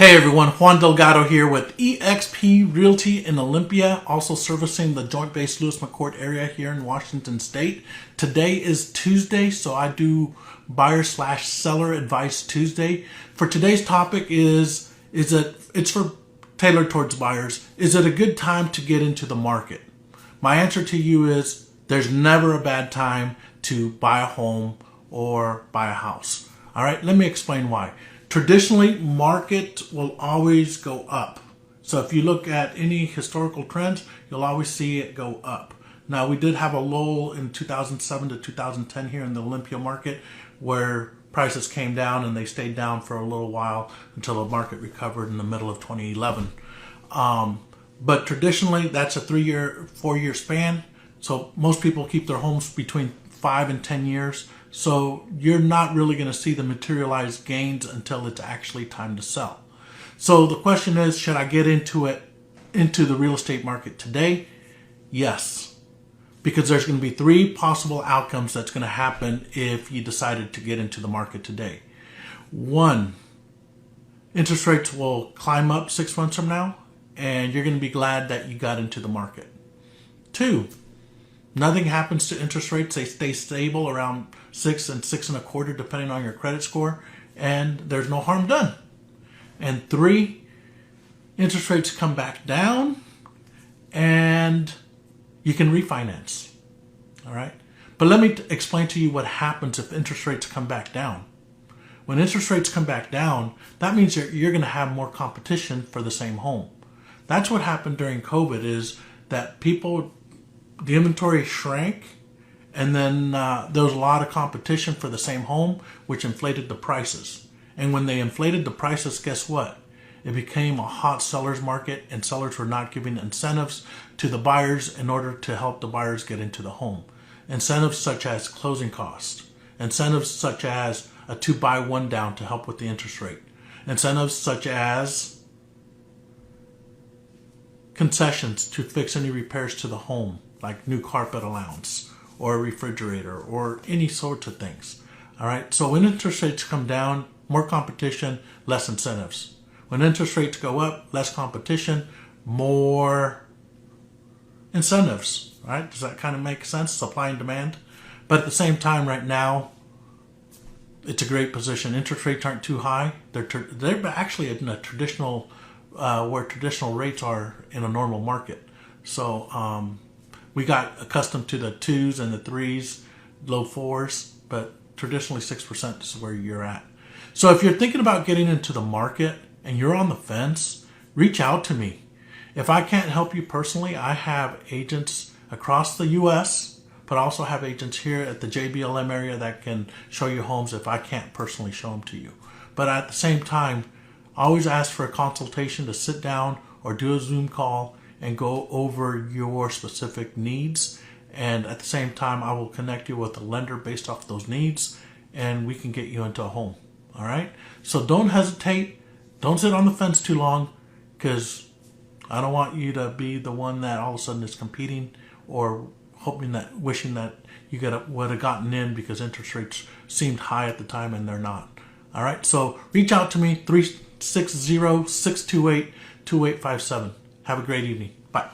Hey everyone, Juan Delgado here with eXp Realty in Olympia, also servicing the Joint Base Lewis McCourt area here in Washington State. Today is Tuesday, so I do buyer/seller advice Tuesday. For today's topic it's for tailored towards buyers. Is it a good time to get into the market? My answer to you is there's never a bad time to buy a home or buy a house. All right, let me explain why. Traditionally, market will always go up. So if you look at any historical trends, you'll always see it go up. Now, we did have a lull in 2007 to 2010 here in the Olympia market where prices came down and they stayed down for a little while until the market recovered in the middle of 2011. But traditionally, that's a 3-year, 4-year span. So most people keep their homes between 5 and 10 years. So you're not really going to see the materialized gains until it's actually time to sell. So the question is, should I get into the real estate market today? Yes, because there's going to be 3 possible outcomes that's going to happen if you decided to get into the market today. 1, interest rates will climb up 6 months from now, and you're going to be glad that you got into the market. 2, nothing happens to interest rates. They stay stable around 6 and 6.25, depending on your credit score, and there's no harm done. And 3, interest rates come back down and you can refinance. All right. But let me explain to you what happens if interest rates come back down. When interest rates come back down, that means you're going to have more competition for the same home. That's what happened during COVID, is that the inventory shrank, and then there was a lot of competition for the same home, which inflated the prices. And when they inflated the prices, guess what? It became a hot seller's market, and sellers were not giving incentives to the buyers in order to help the buyers get into the home. Incentives such as closing costs, incentives such as a 2-buy-1 down to help with the interest rate, incentives such as concessions to fix any repairs to the home, like new carpet allowance or a refrigerator or any sorts of things. All right. So when interest rates come down, more competition, less incentives. When interest rates go up, less competition, more incentives. Right? Does that kind of make sense? Supply and demand. But at the same time, right now, it's a great position. Interest rates aren't too high. They're actually in a traditional where traditional rates are in a normal market. So we got accustomed to the 2s and the 3s, low 4s, but traditionally 6% is where you're at. So if you're thinking about getting into the market and you're on the fence, reach out to me. If I can't help you personally, I have agents across the U.S., but also have agents here at the JBLM area that can show you homes if I can't personally show them to you. But at the same time, always ask for a consultation to sit down or do a Zoom call and go over your specific needs. And at the same time, I will connect you with a lender based off those needs, and we can get you into a home. All right? So don't hesitate. Don't sit on the fence too long, because I don't want you to be the one that all of a sudden is competing or wishing that you would have gotten in because interest rates seemed high at the time and they're not. All right? So reach out to me, 360-628-2857. Have a great evening. Bye.